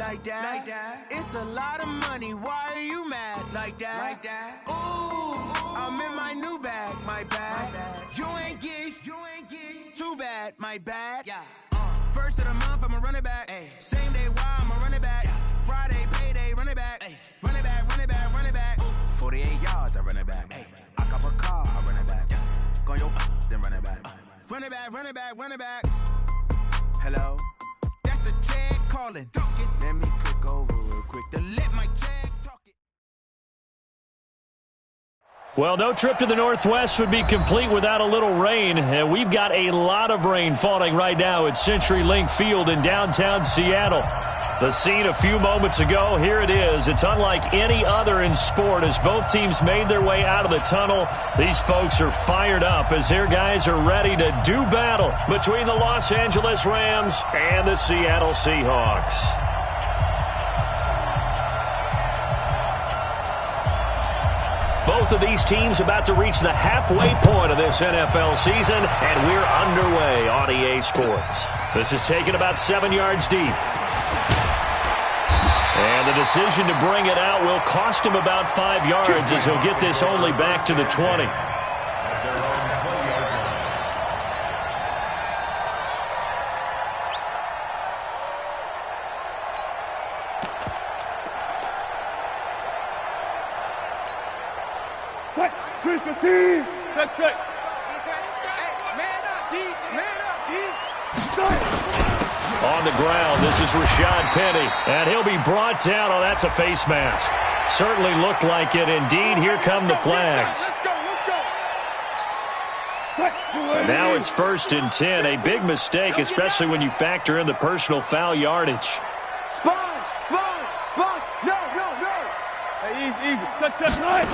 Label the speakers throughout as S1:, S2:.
S1: like that. It's a lot of money, why are you mad like that? Ooh, I'm in my new bag, my bad. You ain't get too bad, my bad. First of the month, I'ma run it back. Same day, why I'ma run it back. Friday, payday, run it back. Run it back, run it back, run it back. 48 yards, I run it back. I cop a car, I run it back. Go yo, then run it back. Run it back, run it back, run it back. Hello? That's the check calling. Let me click over real quick to let my check talk it.
S2: Well, no trip to the Northwest would be complete without a little rain, and we've got a lot of rain falling right now at CenturyLink Field in downtown Seattle. The scene a few moments ago, here it is. It's unlike any other in sport as both teams made their way out of the tunnel. These folks are fired up as their guys are ready to do battle between the Los Angeles Rams and the Seattle Seahawks. Both of these teams about to reach the halfway point of this NFL season, and we're underway on EA Sports. This is taken about 7 yards deep. And the decision to bring it out will cost him about 5 yards as he'll get this only back to the 20.
S3: Check. Man up, D.
S2: On the ground, this is Rashad Penny, and he'll be brought down. Oh, that's a face mask. Certainly looked like it. Indeed, here come the flags. And now it's 1st and 10. A big mistake, especially when you factor in the personal foul yardage.
S3: Sponge. No. Hey, easy. Touch.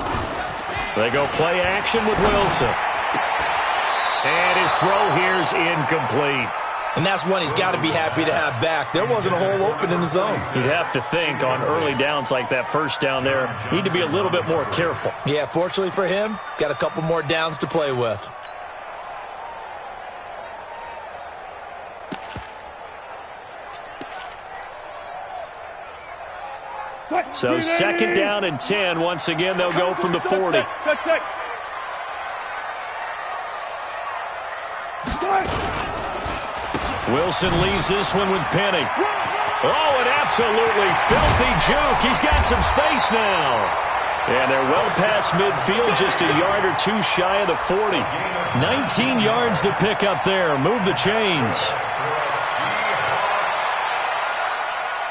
S2: They go play action with Wilson. And his throw here's incomplete.
S4: And that's one he's got to be happy to have back. There wasn't a hole open in the zone.
S2: You'd have to think on early downs like that first down there, need to be a little bit more careful.
S4: Yeah, fortunately for him, got a couple more downs to play with.
S2: So 2nd down and 10. Once again, they'll go from the 40. Wilson leaves this one with Penny. Oh, an absolutely filthy juke. He's got some space now. And they're well past midfield, just a yard or two shy of the 40. 19 yards to pick up there. Move the chains.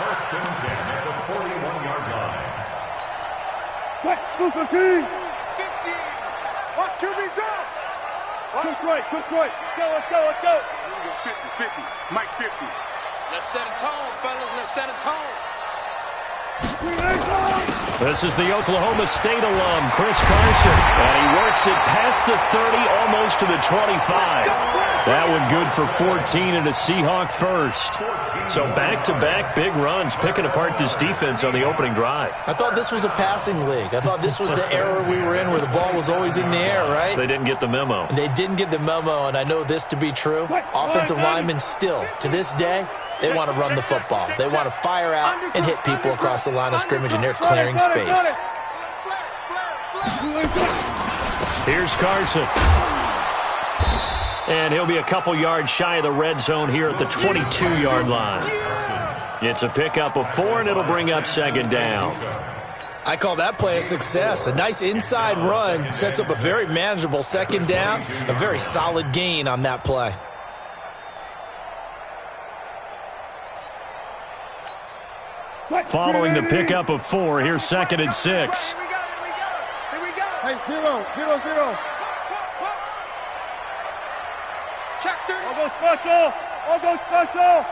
S5: 1st and 10 at the 41-yard line.
S3: 15. Watch QB jump. Took right. Let's go. 50. Mike 50.
S6: Let's set a tone, fellas. Let's set a tone.
S2: This is the Oklahoma State alum, Chris Carson. And he works it past the 30, almost to the 25. That one good for 14 and a Seahawk first. So back-to-back big runs, picking apart this defense on the opening drive.
S4: I thought this was a passing league. I thought this was the era we were in where the ball was always in the air, right?
S2: They didn't get the memo.
S4: They didn't get the memo, and I know this to be true. Offensive linemen still, to this day, they want to run the football. They want to fire out and hit people across the line of scrimmage, and they're clearing space.
S2: Here's Carson. And he'll be a couple yards shy of the red zone here at the 22-yard line. It's a pickup of 4, and it'll bring up 2nd down.
S4: I call that play a success. A nice inside run sets up a very manageable 2nd down, a very solid gain on that play.
S2: Following the pickup of 4, here's 2nd and 6.
S3: Hey, zero.
S6: Check 30.
S3: I'll go special.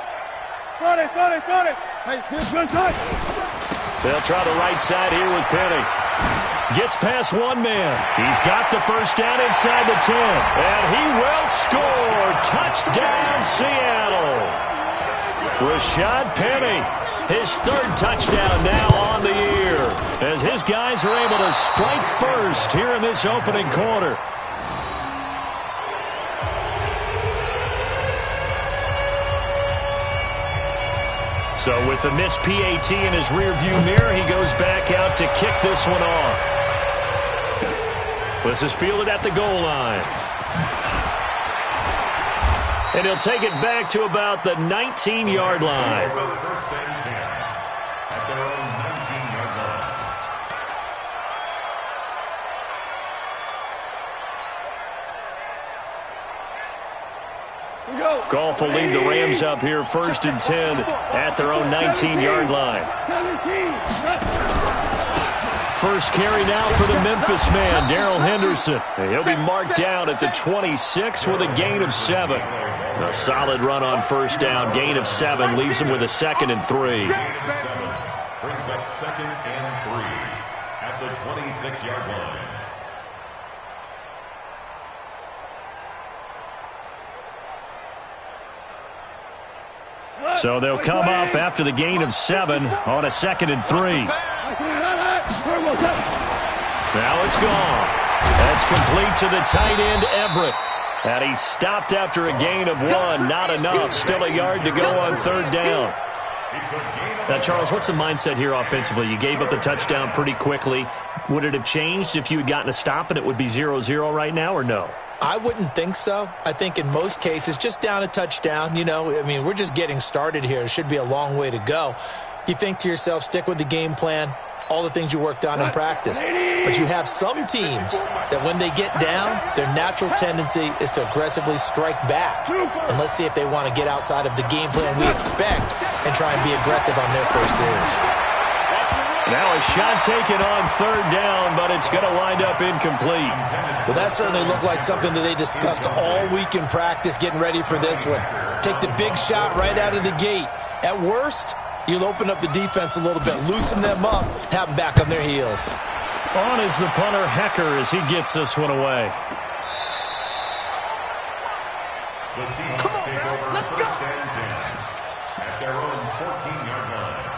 S3: Got it. Hey, here's one time.
S2: They'll try the right side here with Penny. Gets past one man. He's got the first down inside the 10. And he will score. Touchdown, Seattle. Rashad Penny, his 3rd touchdown now on the year, as his guys are able to strike first here in this opening quarter. So with the missed PAT in his rearview mirror, he goes back out to kick this one off. This is fielded at the goal line. And he'll take it back to about the 19-yard line.
S5: First and 10 at their own 19-yard line.
S2: Goff will lead the Rams up here first and 10 at their own 19-yard line. First carry now for the Memphis man, Darrell Henderson. He'll be marked down at the 26 with a gain of 7. A solid run on first down, gain of 7, leaves him with a 2nd and 3.
S5: Brings up 2nd and 3 at the 26-yard line.
S2: So they'll come up after the gain of 7 on a 2nd and 3. Now it's gone. That's complete to the tight end, Everett. And he stopped after a gain of 1. Not enough. Still a yard to go on third down. Now, Charles, what's the mindset here offensively? You gave up the touchdown pretty quickly. Would it have changed if you had gotten a stop and it would be 0-0 right now, or no?
S4: I wouldn't think so. I think in most cases, just down a touchdown, we're just getting started here. It should be a long way to go. You think to yourself, stick with the game plan, all the things you worked on in practice. But you have some teams that when they get down, their natural tendency is to aggressively strike back. And let's see if they want to get outside of the game plan we expect and try and be aggressive on their first series.
S2: Now a shot taken on third down, but it's going to wind up incomplete.
S4: Well, that certainly looked like something that they discussed all week in practice, getting ready for this one. Take the big shot right out of the gate. At worst, you'll open up the defense a little bit, loosen them up, have them back on their heels.
S2: On is the punter, Hecker, as he gets this one away.
S5: The Seahawks take over first and 10 at their own 14-yard line.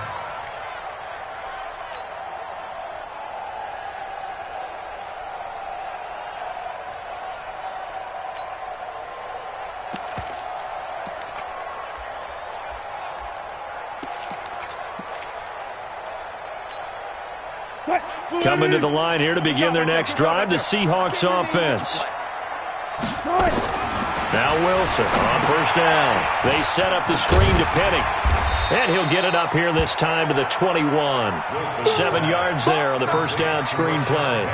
S2: Coming to the line here to begin their next drive, the Seahawks offense. Now Wilson on first down. They set up the screen to Penny. And he'll get it up here this time to the 21. 7 yards there on the first down screen play.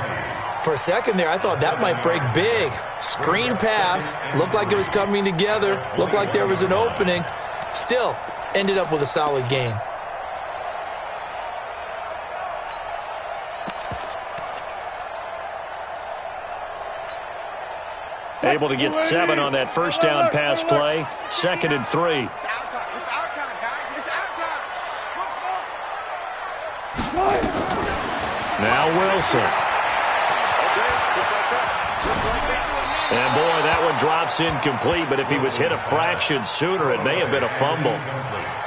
S4: For a second there, I thought that might break big. Screen pass. Looked like it was coming together. Looked like there was an opening. Still, ended up with a solid gain.
S2: Able to get 7 on that first down pass play. 2nd and 3.
S3: It's our time. It's our time, guys. It's our time. Look,
S2: Now Wilson. And boy, that one drops incomplete, but if he was hit a fraction sooner, it may have been a fumble.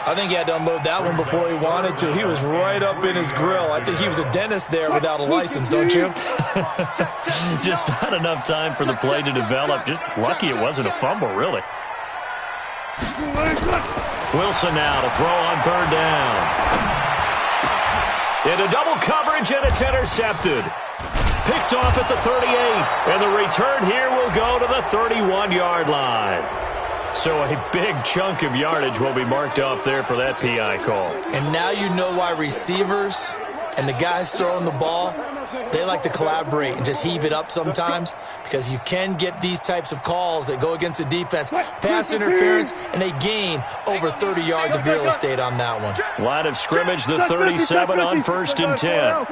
S4: I think he had to unload that one before he wanted to. He was right up in his grill. I think he was a dentist there without a license, don't you?
S2: Just not enough time for the play to develop. Just lucky it wasn't a fumble, really. Wilson now to throw on third down. Into double coverage, and it's intercepted. Picked off at the 38, and the return here will go to the 31-yard line. So a big chunk of yardage will be marked off there for that PI call.
S4: And now you know why receivers and the guys throwing the ball, they like to collaborate and just heave it up sometimes, because you can get these types of calls that go against the defense, pass interference, and they gain over 30 yards of real estate on that one.
S2: Line of scrimmage, the 37 on first and 10.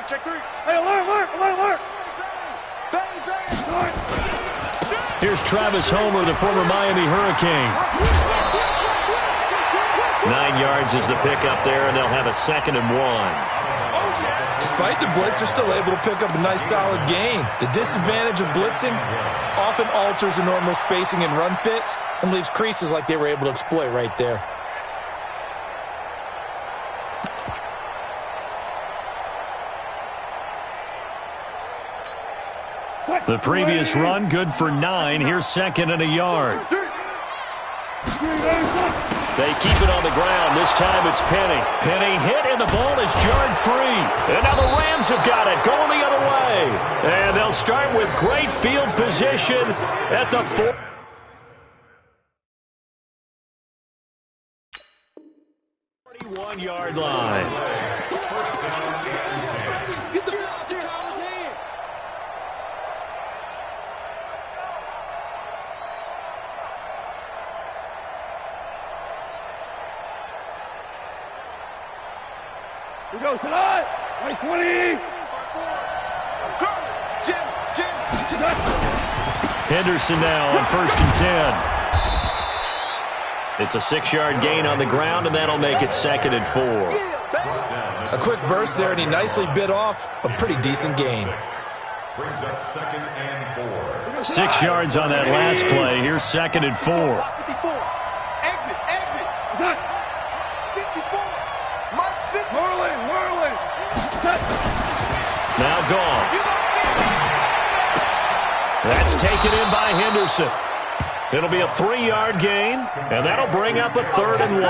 S3: Check three. Hey, alert.
S2: Here's Travis Homer, the former Miami Hurricane. 9 yards is the pickup there, and they'll have a 2nd and 1.
S4: Despite the blitz, they're still able to pick up a nice, solid gain. The disadvantage of blitzing often alters the normal spacing and run fits and leaves creases like they were able to exploit right there.
S2: The previous run, good for 9. Here's 2nd and a yard. They keep it on the ground. This time it's Penny. Penny hit, and the ball is jarred free. And now the Rams have got it, going the other way. And they'll start with great field position at the 41-yard line.
S3: Get the ball out there out of his hands. We go tonight. 20.
S2: Henderson now on 1st and 10. It's a 6-yard gain on the ground, and that'll make it 2nd and 4.
S4: A quick burst there, and he nicely bit off a pretty decent gain.
S5: Brings up 2nd and 4.
S2: 6 yards on that last play. Here's 2nd and 4.
S3: 54. Exit. 54. Whirling.
S2: Now gone. That's taken in by Henderson. It'll be a 3-yard gain, and that'll bring up a 3rd and 1.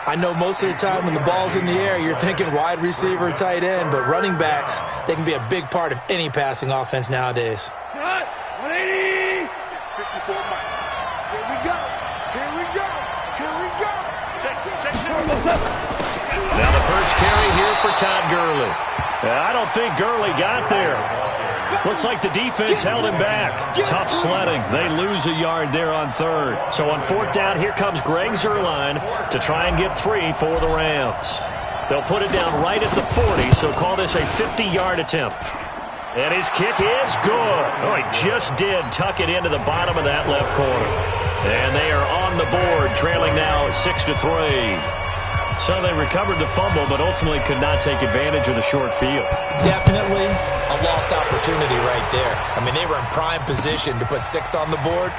S4: I know most of the time when the ball's in the air, you're thinking wide receiver, tight end, but running backs, they can be a big part of any passing offense nowadays.
S3: 180. 54. Here we go.
S2: Now the first carry here for Todd Gurley. I don't think Gurley got there. Looks like the defense held him back. Tough sledding. They lose a yard there on 3rd. So on 4th down, here comes Greg Zuerlein to try and get 3 for the Rams. They'll put it down right at the 40, so call this a 50-yard attempt. And his kick is good. Oh, he just did tuck it into the bottom of that left corner. And they are on the board, trailing now 6-3. So they recovered the fumble, but ultimately could not take advantage of the short field.
S4: Definitely a lost opportunity right there. I mean, they were in prime position to put 6 on the board,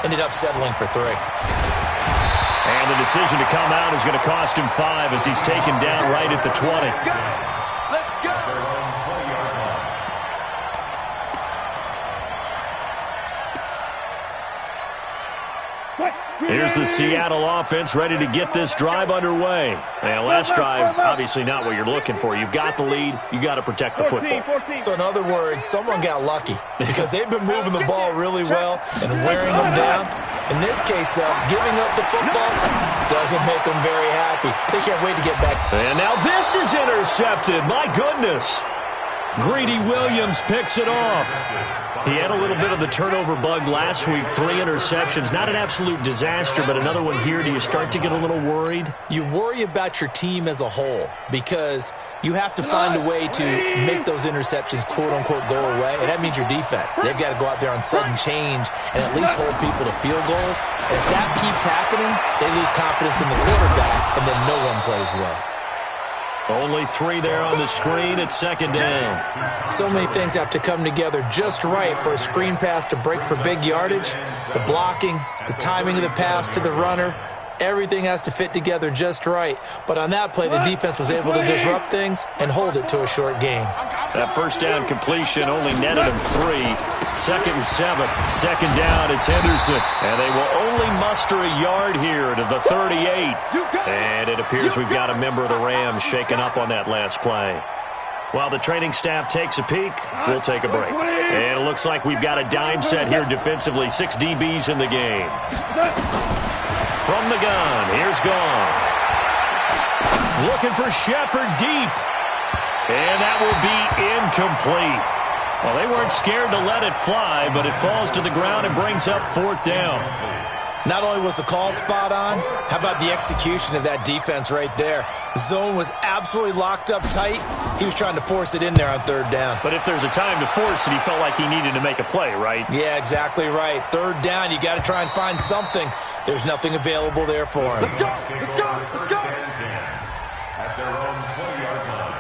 S4: ended up settling for 3.
S2: And the decision to come out is going to cost him 5 as he's taken down right at the 20.
S3: Let's go.
S2: Here's the Seattle offense ready to get this drive underway. And last drive, obviously not what you're looking for. You've got the lead. You got to protect the football.
S3: 14.
S4: So in other words, someone got lucky because they've been moving the ball really well and wearing them down. In this case, though, giving up the football doesn't make them very happy. They can't wait to get back.
S2: And now this is intercepted. My goodness. Greedy Williams picks it off. He had a little bit of the turnover bug last week, 3 interceptions. Not an absolute disaster, but another one here. Do you start to get a little worried?
S4: You worry about your team as a whole because you have to find a way to make those interceptions, quote-unquote, go away, and that means your defense. They've got to go out there on sudden change and at least hold people to field goals. And if that keeps happening, they lose confidence in the quarterback, and then no one plays well.
S2: Only 3 there on the screen at 2nd down.
S4: So many things have to come together just right for a screen pass to break for big yardage. The blocking, the timing of the pass to the runner, everything has to fit together just right. But on that play, the defense was able to disrupt things and hold it to a short game.
S2: That first down completion only netted him 3. 2nd and 7. 2nd down, it's Henderson. And they will only muster a yard here to the 38. And it appears we've got a member of the Rams shaken up on that last play. While the training staff takes a peek, we'll take a break. And it looks like we've got a dime set here defensively. 6 DBs in the game. From the gun, here's Goff. Looking for Shepard deep. And that will be incomplete. Well, they weren't scared to let it fly, but it falls to the ground and brings up 4th down.
S4: Not only was the call spot on, how about the execution of that defense right there? The zone was absolutely locked up tight. He was trying to force it in there on 3rd down.
S2: But if there's a time to force it, he felt like he needed to make a play, right?
S4: Yeah, exactly right. 3rd down, you got to try and find something. There's nothing available there for him.
S3: Let's go.
S5: At their own 20-yard line.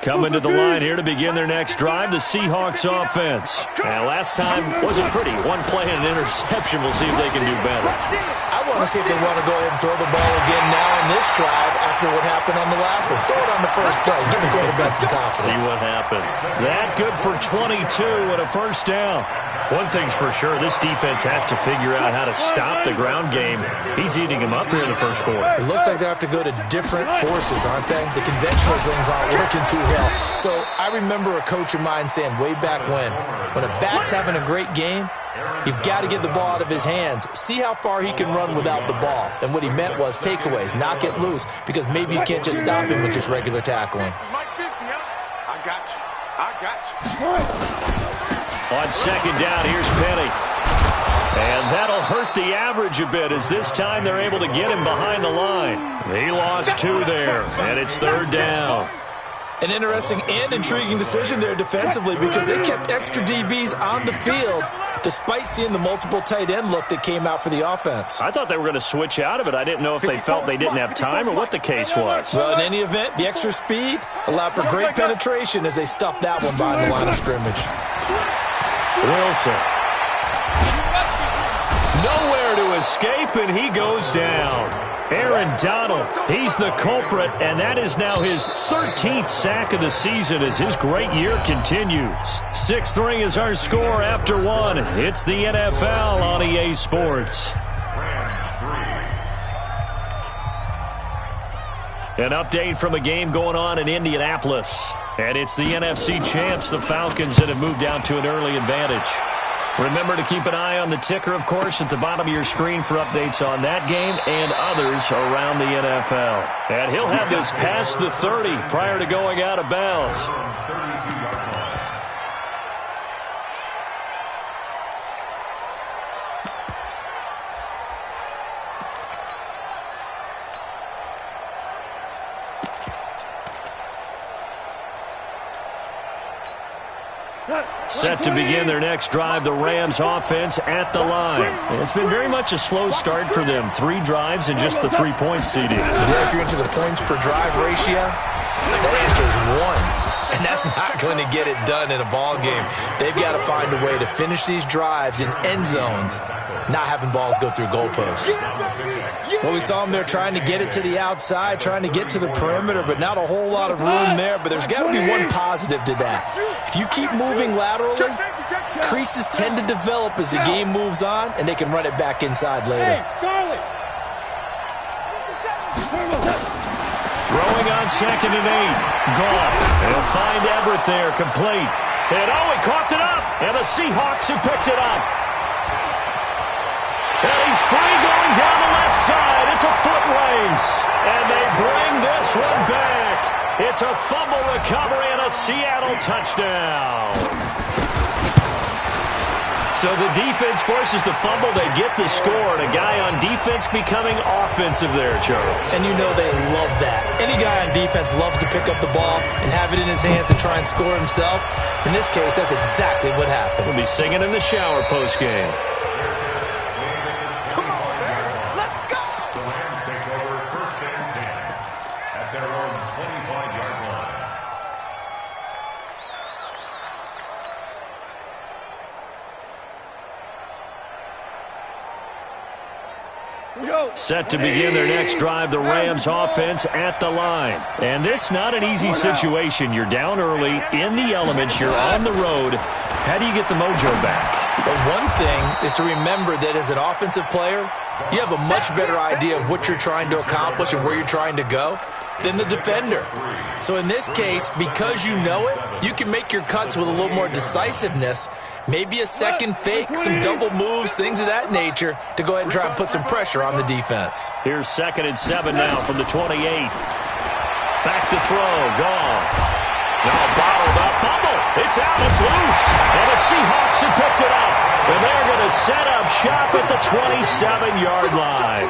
S2: Coming to the line here to begin their next drive, the Seahawks offense. And last time wasn't pretty. 1 play and an interception. We'll see if they can do better.
S4: I want to see if they want to go ahead and throw the ball again now on this drive after what happened on the last one. Throw it on the first play. Give the quarterback some confidence.
S2: See what happens. That good for 22 and a first down. One thing's for sure, this defense has to figure out how to stop the ground game. He's eating him up here in the first quarter.
S4: It looks like they have to go to different forces, aren't they? The conventional things aren't working too well. So I remember a coach of mine saying way back when a back's having a great game, you've got to get the ball out of his hands. See how far he can run without the ball. And what he meant was takeaways, knock it loose, because maybe you can't just stop him with just regular tackling.
S6: I got you.
S2: On second down, here's Penny. And that'll hurt the average a bit as this time they're able to get him behind the line. He lost 2 there, and it's third down.
S4: An interesting and intriguing decision there defensively because they kept extra DBs on the field despite seeing the multiple tight end look that came out for the offense.
S2: I thought they were going to switch out of it. I didn't know if they felt they didn't have time or what the case was.
S4: Well, in any event, the extra speed allowed for great penetration as they stuffed that one behind the line of scrimmage.
S2: Wilson. Nowhere to escape, and he goes down. Aaron Donald, he's the culprit, and that is now his 13th sack of the season as his great year continues. 6-3 is our score after 1. It's the NFL on EA Sports. An update from a game going on in Indianapolis. And it's the NFC champs, the Falcons, that have moved down to an early advantage. Remember to keep an eye on the ticker, of course, at the bottom of your screen for updates on that game and others around the NFL. And he'll have this past the 30 prior to going out of bounds. Set to begin their next drive, the Rams offense at the line. It's been very much a slow start for them. 3 drives and just the 3-point seeding.
S4: Yeah, if you're into the points per drive ratio, that answer is 1. And that's not going to get it done in a ball game. They've got to find a way to finish these drives in end zones, not having balls go through goalposts. Well, we saw them there trying to get it to the outside, trying to get to the perimeter, but not a whole lot of room there. But there's got to be one positive to that. If you keep moving laterally, creases tend to develop as the game moves on, and they can run it back inside later.
S2: Throwing on 2nd and 8. Goff. They'll find Everett there, complete. And he coughed it up. And the Seahawks have picked it up. And he's free going down the left side. It's a foot race. And they bring this one back. It's a fumble recovery and a Seattle touchdown. So the defense forces the fumble. They get the score, and a guy on defense becoming offensive there, Charles.
S4: And you know they love that. Any guy on defense loves to pick up the ball and have it in his hands and try and score himself. In this case, that's exactly what happened.
S2: We'll be singing in the shower postgame. Set to begin their next drive, the Rams offense at the line. And this not an easy situation. You're down early, in the elements, you're on the road. How do you get the mojo back?
S4: But one thing is to remember that as an offensive player, you have a much better idea of what you're trying to accomplish and where you're trying to go than the defender. So in this case, because you know it, you can make your cuts with a little more decisiveness, maybe a second fake, some double moves, things of that nature, to go ahead and try and put some pressure on the defense.
S2: Here's 2nd and 7 now from the 28. Back to throw, Goff. Now bottled up, fumble. It's out, it's loose. And the Seahawks have picked it up. And they're going to set up shop at the 27-yard line.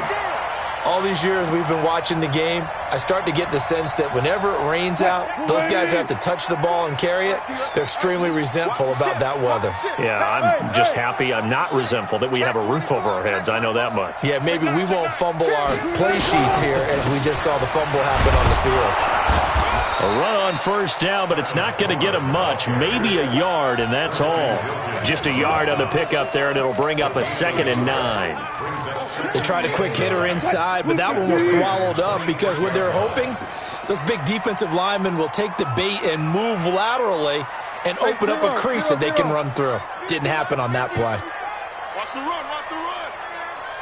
S4: All these years we've been watching the game, I start to get the sense that whenever it rains out, those guys who have to touch the ball and carry it, they're extremely resentful about that weather.
S2: Yeah, I'm just happy I'm not resentful that we have a roof over our heads. I know that much.
S4: Yeah, maybe we won't fumble our play sheets here as we just saw the fumble happen on the field.
S2: A run on first down, but it's not going to get him much. Maybe a yard, and that's all. Just a yard on the pickup there, and it'll bring up a 2nd and 9.
S4: They tried a quick hitter inside, but that one was swallowed up because what they're hoping, those big defensive linemen will take the bait and move laterally and open up a crease that they can run through. Didn't happen on that play.
S6: Watch the run, watch the run.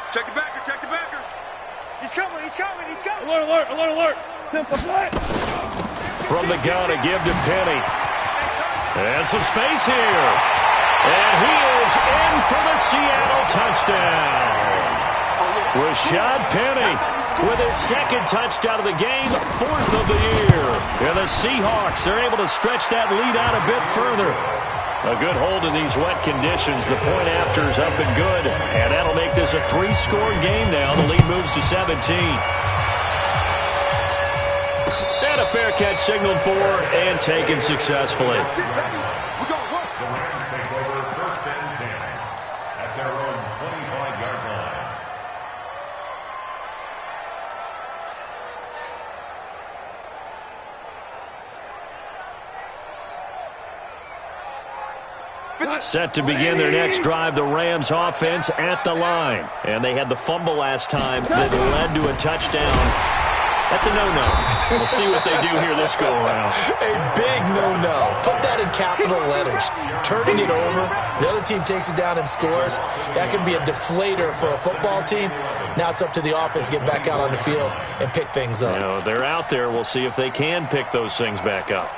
S6: Check the backer, check the backer. He's coming, he's coming, he's coming.
S3: Alert, alert, alert, alert. Simple play.
S2: From the gun, a give to Penny. And some space here. And he is in for the Seattle touchdown. Rashad Penny with his 2nd touchdown of the game, 4th of the year. And the Seahawks are able to stretch that lead out a bit further. A good hold in these wet conditions. The point after is up and good. And that'll make this a 3-score game now. The lead moves to 17. And a fair catch signaled for and taken successfully.
S5: The Rams take over 1st and 10 at their own 25-yard line.
S2: Set to begin their next drive, the Rams offense at the line. And they had the fumble last time that led to a touchdown. That's a no-no. We'll see what they do here this go-around.
S4: A big no-no. Put that in capital letters. Turning it over, the other team takes it down and scores. That can be a deflator for a football team. Now it's up to the offense to get back out on the field and pick things up.
S2: You know, they're out there. We'll see if they can pick those things back up.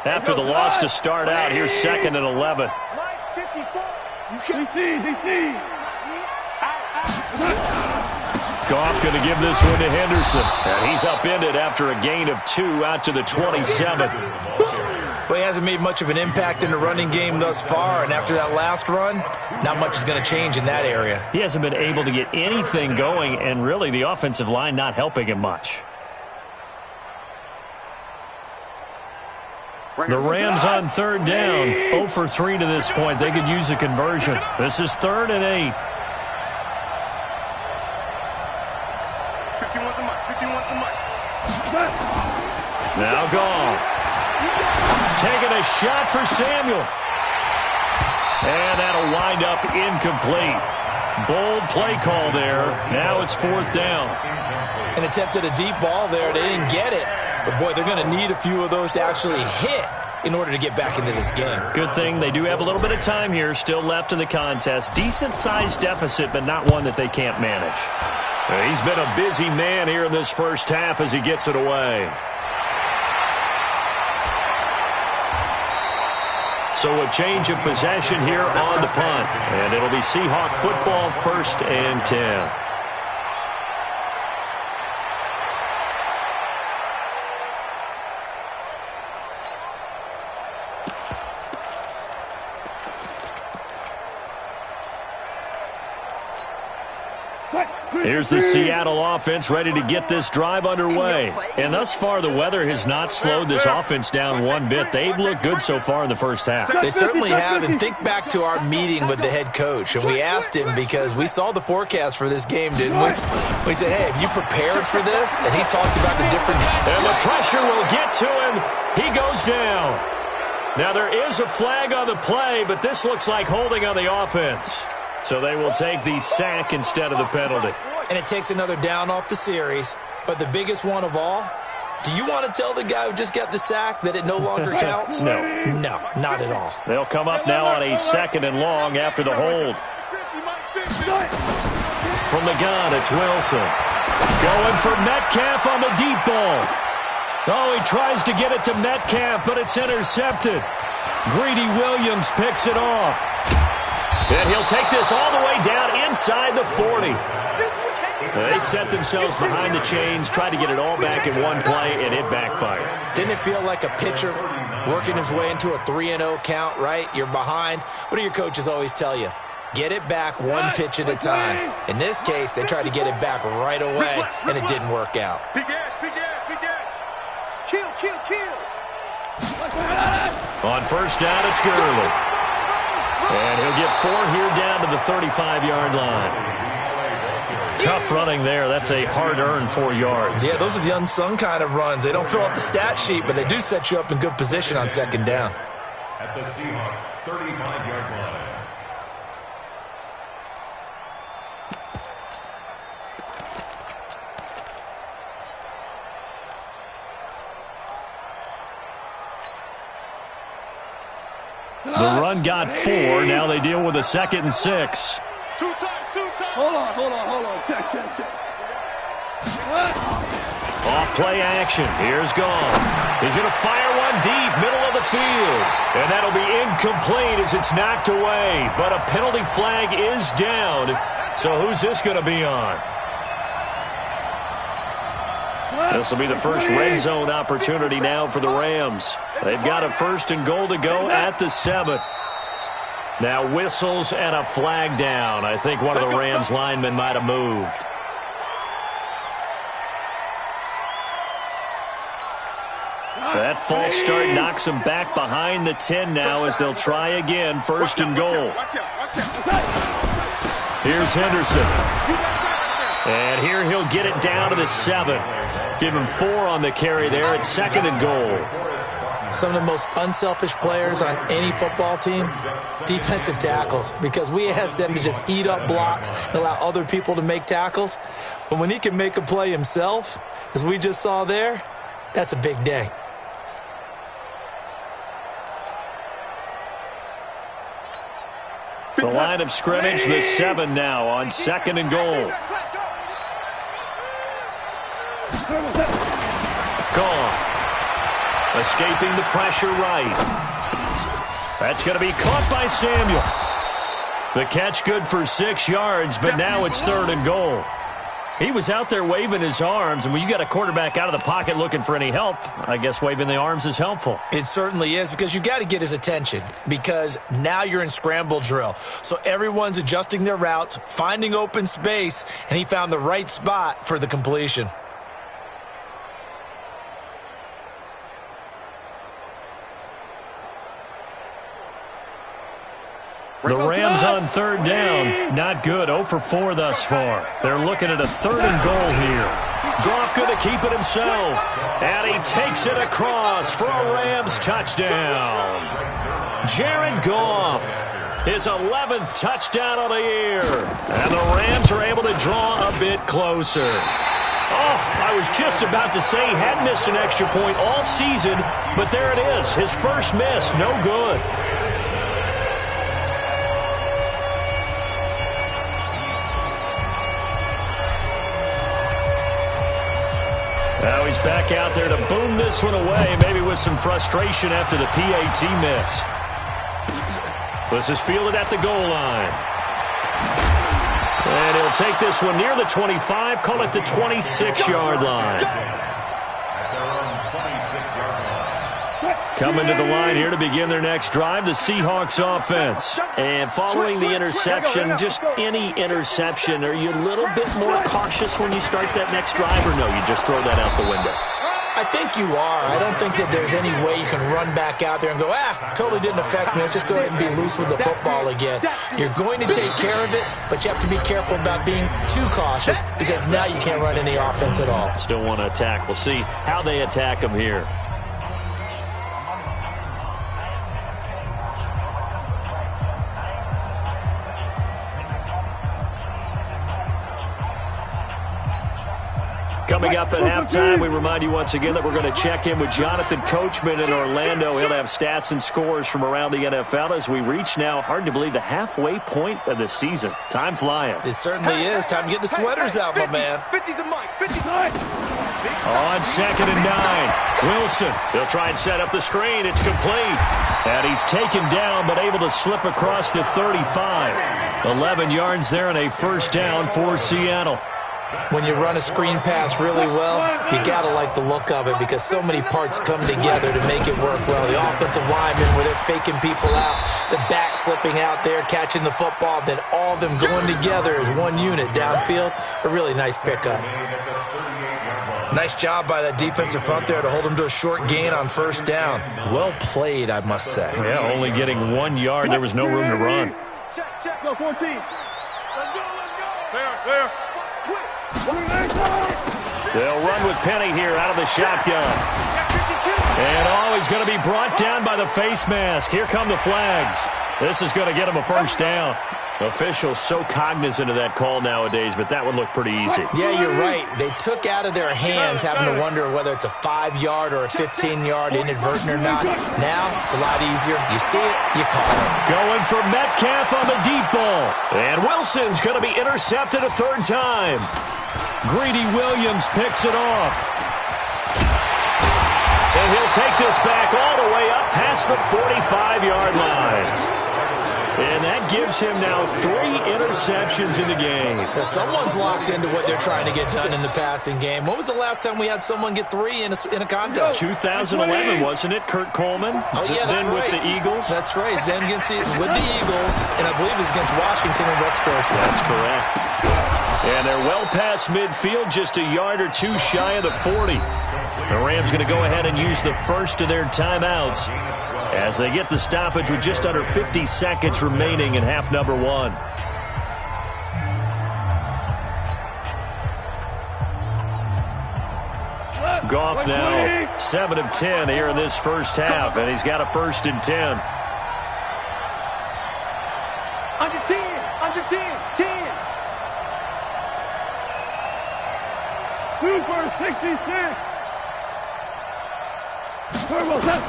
S2: After the loss to start out, here's 2nd and 11. Goff going to give this one to Henderson. And he's upended after a gain of 2 out to the 27.
S4: Well, he hasn't made much of an impact in the running game thus far, and after that last run, not much is going to change in that area.
S2: He hasn't been able to get anything going, and really the offensive line not helping him much. The Rams on 3rd down, 0 for 3 to this point. They could use a conversion. This is 3rd and 8.
S6: 51 to Mike, 51 to Mike.
S2: Now Goff. Taking a shot for Samuel. And that'll wind up incomplete. Bold play call there. Now it's 4th down.
S4: An attempt at a deep ball there. They didn't get it. But, boy, they're going to need a few of those to actually hit in order to get back into this game.
S2: Good thing they do have a little bit of time here still left in the contest. Decent-sized deficit, but not one that they can't manage. He's been a busy man here in this first half as he gets it away. So a change of possession here on the punt. And it'll be Seahawk football, 1st and 10. Here's the Seattle offense ready to get this drive underway. And thus far, the weather has not slowed this offense down one bit. They've looked good so far in the first half.
S4: They certainly have. And think back to our meeting with the head coach. And we asked him because we saw the forecast for this game, didn't we? We said, hey, have you prepared for this? And he talked about the different...
S2: And the pressure will get to him. He goes down. Now, there is a flag on the play, but this looks like holding on the offense. So they will take the sack instead of the penalty.
S4: And it takes another down off the series. But the biggest one of all, do you want to tell the guy who just got the sack that it no longer counts?
S2: No.
S4: No, not at all.
S2: They'll come up now on a 2nd and long after the hold. From the gun, it's Wilson. Going for Metcalf on the deep ball. Oh, he tries to get it to Metcalf, but it's intercepted. Greedy Williams picks it off. And he'll take this all the way down inside the 40. They set themselves behind the chains, tried to get it all back in one play, and it backfired.
S4: Didn't it feel like a pitcher working his way into a 3-0 count, right? You're behind. What do your coaches always tell you? Get it back one pitch at a time. In this case, they tried to get it back right away, and it didn't work out.
S6: Big ass, big ass, big ass. Kill, kill, kill.
S2: On first down, it's Gurley. And he'll get 4 here down to the 35-yard line. Tough running there. That's a hard-earned 4 yards.
S4: Yeah, those are the unsung kind of runs. They don't fill up the stat sheet, but they do set you up in good position on second down.
S5: At the Seahawks' 35-yard line.
S2: The run got 4. Now they deal with a 2nd and 6.
S6: Two times.
S3: Hold on. Check.
S2: Off play action. Here's Goff. He's going to fire one deep, middle of the field. And that'll be incomplete as it's knocked away. But a penalty flag is down. So who's this going to be on? This will be the first red zone opportunity now for the Rams. They've got a 1st and goal to go at the 7. Now whistles and a flag down. I think one of the Rams linemen might have moved. That false start knocks them back behind the 10 now as they'll try again. 1st and goal. Here's Henderson. And here he'll get it down to the 7. Give him 4 on the carry there at 2nd and goal.
S4: Some of the most unselfish players on any football team, defensive tackles, because we ask them to just eat up blocks and allow other people to make tackles. But when he can make a play himself, as we just saw there, that's a big day.
S2: The line of scrimmage, the 7 now on 2nd and goal. Goff. Escaping the pressure right. That's going to be caught by Samuel. The catch good for 6 yards, but now it's 3rd and goal. He was out there waving his arms, and when you got a quarterback out of the pocket looking for any help, I guess waving the arms is helpful.
S4: It certainly is, because you got to get his attention, because now you're in scramble drill. So everyone's adjusting their routes, finding open space, and he found the right spot for the completion.
S2: The Rams on 3rd down. Not good. 0 for 4 thus far. They're looking at a 3rd and goal here. Goff going to keep it himself. And he takes it across for a Rams touchdown. Jared Goff, his 11th touchdown of the year. And the Rams are able to draw a bit closer. Oh, I was just about to say he hadn't missed an extra point all season, but there it is. His first miss, no good. Now he's back out there to boom this one away, maybe with some frustration after the PAT miss. This is fielded at the goal line. And he'll take this one near the 25, call it the 26-yard line. Coming to the line here to begin their next drive, the Seahawks offense. And following the interception, just any interception, are you a little bit more cautious when you start that next drive, or no, you just throw that out the window?
S4: I think you are. I don't think that there's any way you can run back out there and go, totally didn't affect me. Let's just go ahead and be loose with the football again. You're going to take care of it, but you have to be careful about being too cautious, because now you can't run any offense at all.
S2: Still want to attack. We'll see how they attack them here. Coming up at halftime, we remind you once again that we're going to check in with Jonathan Coachman in Orlando. He'll have stats and scores from around the NFL as we reach now, hard to believe, the halfway point of the season. Time flying.
S4: It certainly is. Time to get the sweaters out, my man.
S6: 50 to Mike. 59.
S2: On 2nd and 9. Wilson. He'll try and set up the screen. It's complete. And he's taken down but able to slip across the 35. 11 yards there and a first down for Seattle.
S4: When you run a screen pass really well, you got to like the look of it, because so many parts come together to make it work well. The offensive linemen, where they're faking people out, the back slipping out there, catching the football, then all of them going together as one unit downfield. A really nice pickup. Nice job by that defensive front there to hold them to a short gain on first down. Well played, I must say.
S2: Yeah, only getting 1 yard. There was no room to run.
S3: Check, go 14. Let's go.
S6: Clear.
S2: They'll run with Penny here out of the shotgun. And he's going to be brought down by the face mask. Here come the flags. This is going to get him a first down. Officials so cognizant of that call nowadays, but that would look pretty easy.
S4: Yeah, you're right. They took out of their hands having to wonder whether it's a 5-yard or a 15-yard inadvertent or not. Now, it's a lot easier. You see it, you call it.
S2: Going for Metcalf on the deep ball. And Wilson's going to be intercepted a third time. Greedy Williams picks it off. And he'll take this back all the way up past the 45-yard line. And that gives him now 3 interceptions in the game.
S4: Well, someone's locked into what they're trying to get done in the passing game. When was the last time we had someone get 3 in a contest?
S2: 2011, wasn't it? Kurt Coleman?
S4: Oh, yeah, that's
S2: then
S4: right.
S2: With the Eagles?
S4: That's right. Then with the Eagles, and I believe it's against Washington and Rex Grossman.
S2: That's correct. And they're well past midfield, just a yard or 2 shy of the 40. The Rams going to go ahead and use the first of their timeouts as they get the stoppage with just under 50 seconds remaining in half number 1. Goff now 7 of 10 here in this first half, and he's got a 1st and 10.
S3: Under 10, under 10, 10. Super 66. Turbo set.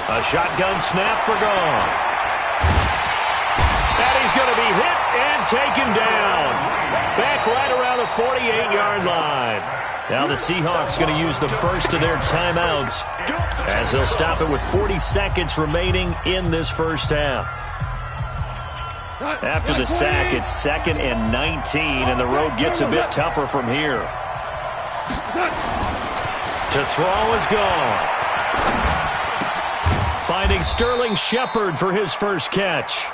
S2: A shotgun snap for Goff. And he's going to be hit and taken down. Back right around the 48-yard line. Now the Seahawks going to use the first of their timeouts as they'll stop it with 40 seconds remaining in this first half. After the sack, it's 2nd and 19, and the road gets a bit tougher from here. To throw is Goff. Finding Sterling Shepard for his first catch.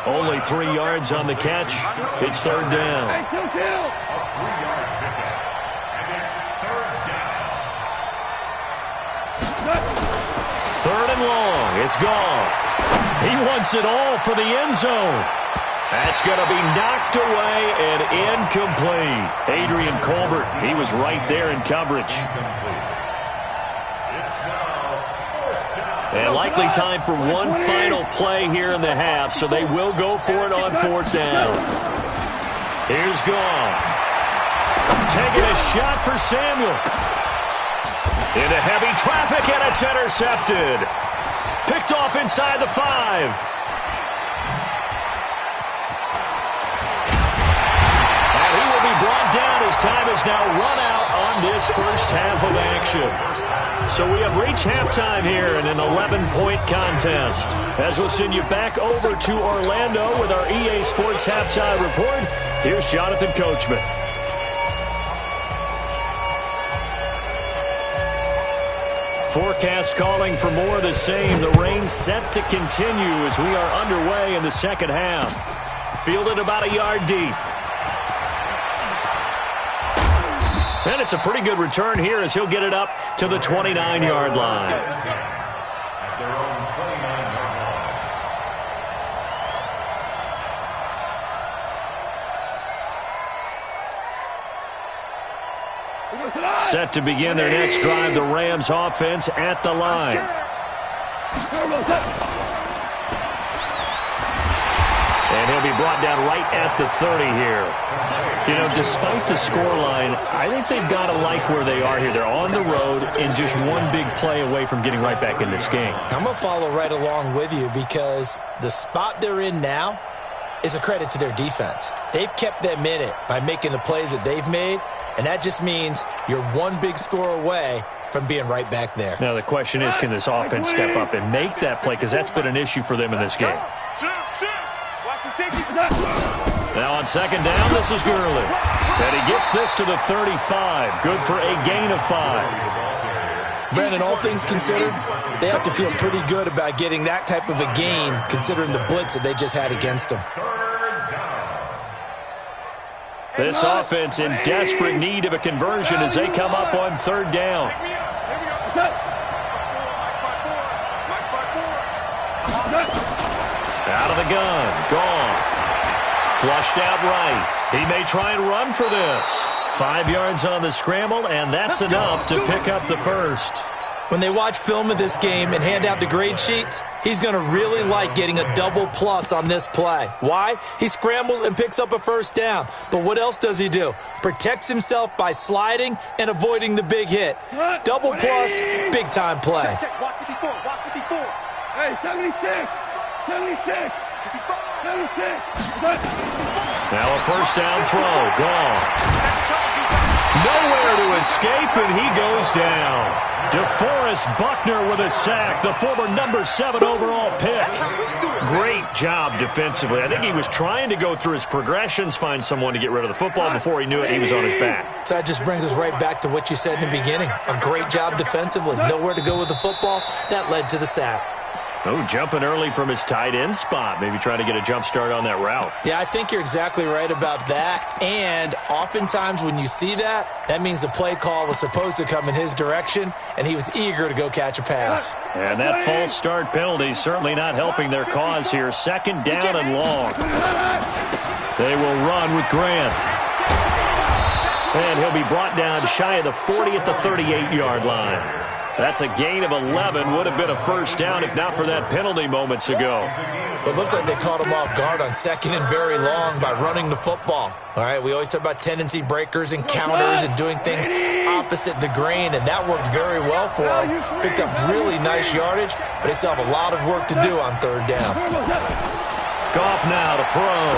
S2: Only 3 yards on the catch. It's 3rd down.
S5: A 3-yard pickup. And it's 3rd down.
S2: 3rd and long. It's Goff. He wants it all for the end zone. That's going to be knocked away and incomplete. Adrian Colbert, he was right there in coverage. And likely time for one final play here in the half, so they will go for it on 4th down. Here's Goff. Taking a shot for Samuel. Into heavy traffic, and it's intercepted. Picked off inside the 5. And he will be brought down as time is now run out on this first half of action. So we have reached halftime here in an 11-point contest. As we'll send you back over to Orlando with our EA Sports Halftime Report, here's Jonathan Coachman. Forecast calling for more of the same. The rain set to continue as we are underway in the second half. Fielded about a yard deep. And it's a pretty good return here as he'll get it up to the 29-yard line.
S5: At their own 29-yard line.
S2: Set to begin their next drive, the Rams offense at the line. And he'll be brought down right at the 30 here. You know, despite the scoreline, I think they've got to like where they are here. They're on the road and just one big play away from getting right back in this game.
S4: I'm going to follow right along with you because the spot they're in now is a credit to their defense. They've kept them in it by making the plays that they've made, and that just means you're one big score away from being right back there.
S2: Now, the question is, can this offense step up and make that play? Because that's been an issue for them in this game.
S3: Watch the safety.
S2: Now on 2nd down, this is Gurley. And he gets this to the 35. Good for a gain of 5.
S4: Brandon, all things considered, they have to feel pretty good about getting that type of a gain considering the blitz that they just had against them.
S2: This offense in desperate need of a conversion as they come up on 3rd down. Out of the gun. Goff. Flushed out right. He may try and run for this. 5 yards on the scramble, and that's enough to pick up the first.
S4: When they watch film of this game and hand out the grade sheets, he's going to really like getting a double plus on this play. Why? He scrambles and picks up a first down. But what else does he do? Protects himself by sliding and avoiding the big hit. Double plus, big-time play.
S6: Check. Watch 54. Watch 54.
S3: Hey, 76. 76. 76.
S2: Now a first down throw. Gone. Nowhere to escape, and he goes down. DeForest Buckner with a sack, the former number 7 overall pick. Great job defensively. I think he was trying to go through his progressions, find someone to get rid of the football. Before he knew it, he was on his back.
S4: So that just brings us right back to what you said in the beginning. A great job defensively. Nowhere to go with the football. That led to the sack.
S2: Oh, jumping early from his tight end spot. Maybe trying to get a jump start on that route.
S4: Yeah, I think you're exactly right about that. And oftentimes when you see that, that means the play call was supposed to come in his direction, and he was eager to go catch a pass.
S2: And that false start penalty certainly not helping their cause here. Second down and long. They will run with Grant. And he'll be brought down shy of the 40 at the 38-yard line. That's a gain of 11. Would have been a first down if not for that penalty moments ago.
S4: It looks like they caught him off guard on second and very long by running the football. All right, we always talk about tendency breakers and counters and doing things opposite the grain, and that worked very well for him. Picked up really nice yardage, but they still have a lot of work to do on third down.
S2: Goff now to throw.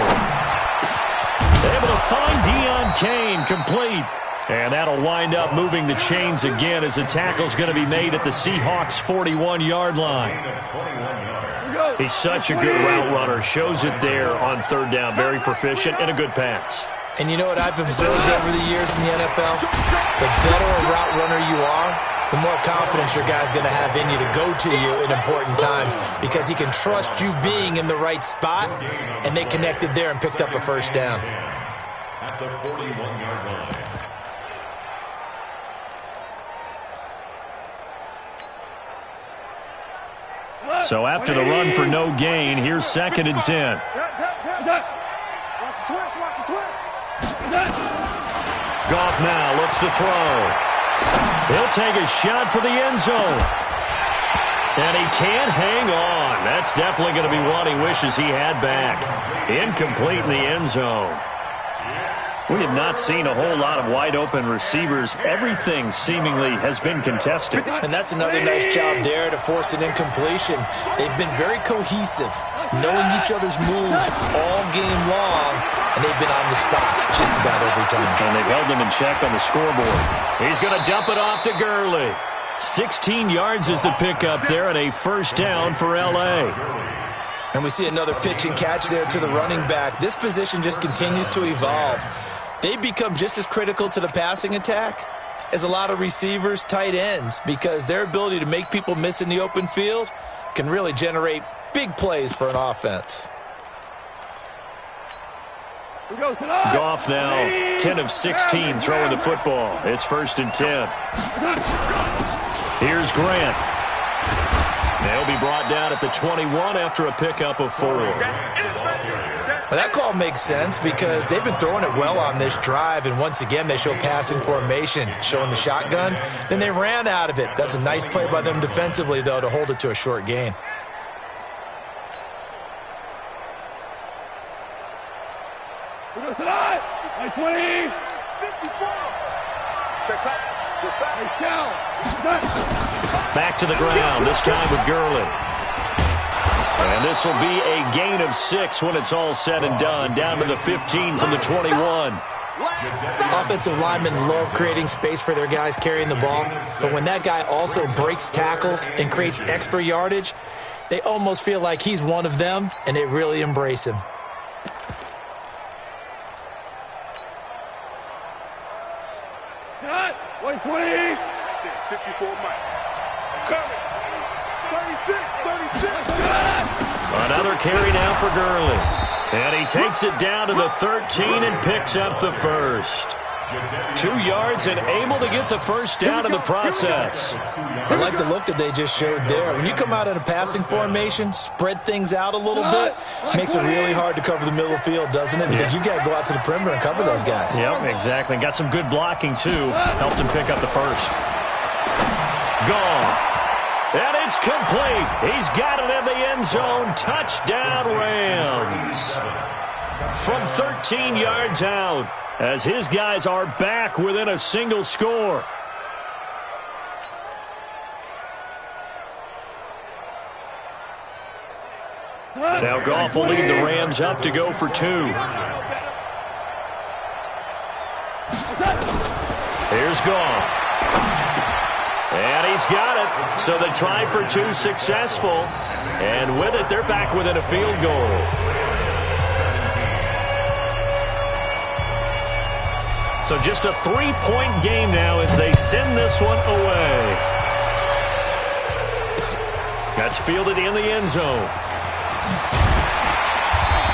S2: Able to find Deion Kane, complete. And that'll wind up moving the chains again as the tackle's going to be made at the Seahawks' 41-yard line. He's such a good route runner. Shows it there on third down. Very proficient and a good pass.
S4: And you know what I've observed over the years in the NFL? The better a route runner you are, the more confidence your guy's going to have in you to go to you in important times because he can trust you being in the right spot, and they connected there and picked up a first down.
S5: At the 41-yard line.
S2: So after the run for no gain, here's 2nd and 10.
S6: Watch the twist. Watch the twist.
S2: Goff now looks to throw. He'll take a shot for the end zone. And he can't hang on. That's definitely going to be one he wishes he had back. Incomplete in the end zone. We have not seen a whole lot of wide-open receivers. Everything seemingly has been contested.
S4: And that's another nice job there to force an incompletion. They've been very cohesive, knowing each other's moves all game long, and they've been on the spot just about every time.
S2: And they've held them in check on the scoreboard. He's going to dump it off to Gurley. 16 yards is the pickup there, and a first down for L.A.
S4: And we see another pitch and catch there to the running back. This position just continues to evolve. They become just as critical to the passing attack as a lot of receivers, tight ends, because their ability to make people miss in the open field can really generate big plays for an offense.
S2: Goff now 10 of 16 throwing the football. It's 1st and 10. Here's Grant. They'll be brought down at the 21 after a pickup of 4.
S4: Well, that call makes sense because they've been throwing it well on this drive, and once again they show passing formation, showing the shotgun. Then they ran out of it. That's a nice play by them defensively, though, to hold it to a short gain.
S3: Hey, 20.
S6: 54. Check pass. Check pass.
S2: Back to the ground, this time with Gurley. And this will be a gain of 6 when it's all said and done. Down to the 15 from the 21.
S4: Offensive linemen love creating space for their guys carrying the ball, but when that guy also breaks tackles and creates extra yardage, they almost feel like he's one of them, and they really embrace him.
S3: Cut. 120.
S6: 54 Mike. Coming. 36.
S2: Another carry now for Gurley. And he takes it down to the 13 and picks up the first. 2 yards and able to get the first down in the process.
S4: I like the look that they just showed there. When you come out in a passing formation, spread things out a little bit, makes it really hard to cover the middle of the field, doesn't it? Because you got to go out to the perimeter and cover those guys.
S2: Yep, exactly. Got some good blocking, too. Helped him pick up the first. Goff. And it's complete. He's got it in the end zone. Touchdown, Rams. From 13 yards out, as his guys are back within a single score. Now Goff will lead the Rams up to go for 2. Here's Goff. And he's got it. So they try for 2 successful. And with it, they're back within a field goal. So just a 3-point game now as they send this one away. That's fielded in the end zone.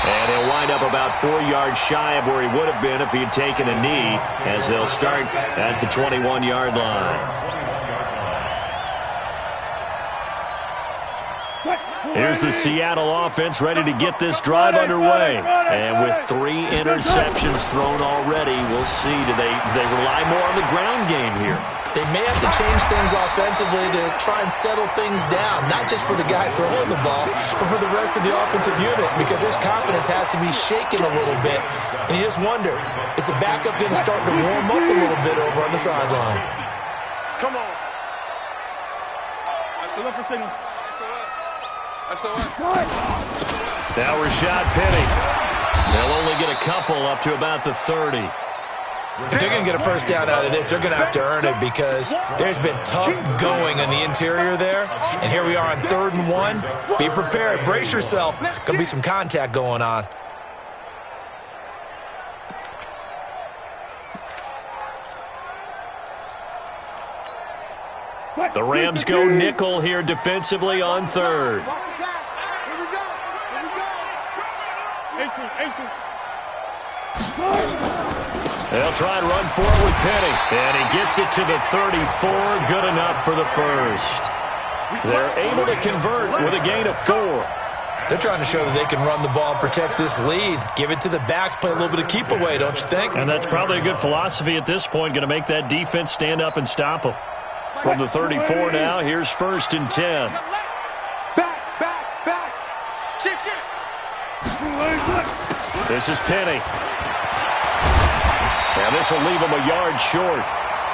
S2: And he'll wind up about 4 yards shy of where he would have been if he had taken a knee, as they'll start at the 21-yard line. Here's the Seattle offense ready to get this drive underway. And with 3 interceptions thrown already, we'll see. Do they rely more on the ground game here?
S4: They may have to change things offensively to try and settle things down, not just for the guy throwing the ball, but for the rest of the offensive unit, because his confidence has to be shaken a little bit. And you just wonder, is the backup going to start to warm up a little bit over on the sideline?
S6: Come on. That's the left signal.
S2: Now Rashad Penny. They'll only get a couple up to about the 30.
S4: If they're going to get a first down out of this, they're going to have to earn it, because there's been tough going in the interior there. And here we are on 3rd and 1. Be prepared. Brace yourself. Going to be some contact going on.
S2: The Rams go nickel here defensively on 3rd. They'll try and run for it with Penny. And he gets it to the 34. Good enough for the first. They're able to convert with a gain of 4.
S4: They're trying to show that they can run the ball and protect this lead. Give it to the backs, play a little bit of keep away, don't you think?
S2: And that's probably a good philosophy at this point. Going to make that defense stand up and stop them. From the 34 now, here's 1st and 10.
S6: Back. Shift.
S2: This is Penny. And this will leave him a yard short.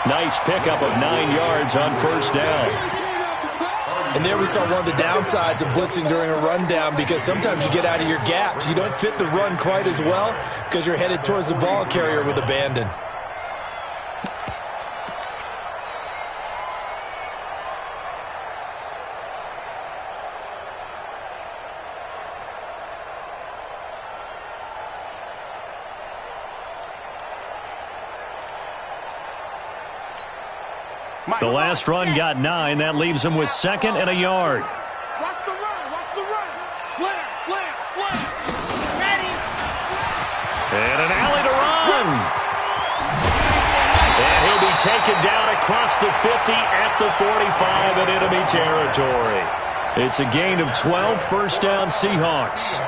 S2: Nice pickup of 9 yards on 1st down.
S4: And there we saw one of the downsides of blitzing during a rundown, because sometimes you get out of your gaps. You don't fit the run quite as well because you're headed towards the ball carrier with abandon.
S2: The last run got 9. That leaves him with 2nd and a yard.
S6: Watch the run. Slam. Ready.
S2: And an alley to run. And he'll be taken down across the 50 at the 45 in enemy territory. It's a gain of 12, 1st down Seahawks.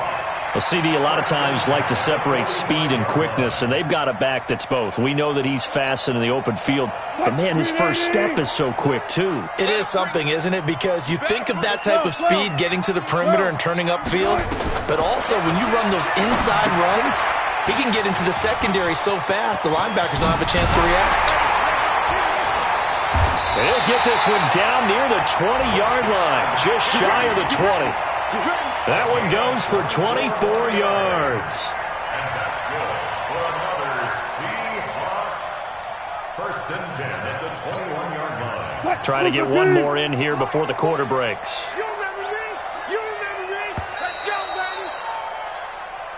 S2: Well, CD, a lot of times like to separate speed and quickness, and they've got a back that's both. We know that he's fast in the open field, but, man, his first step is so quick, too.
S4: It is something, isn't it? Because you think of that type of speed getting to the perimeter and turning upfield, but also when you run those inside runs, he can get into the secondary so fast the linebackers don't have a chance to react.
S2: He'll get this one down near the 20-yard line, just shy of the 20. That one goes for 24 yards.
S5: And that's good for another Seahawks. 1st and 10 at the 21-yard line.
S2: Trying to get one more in here before the quarter breaks.
S6: You remember me? Let's go, baby.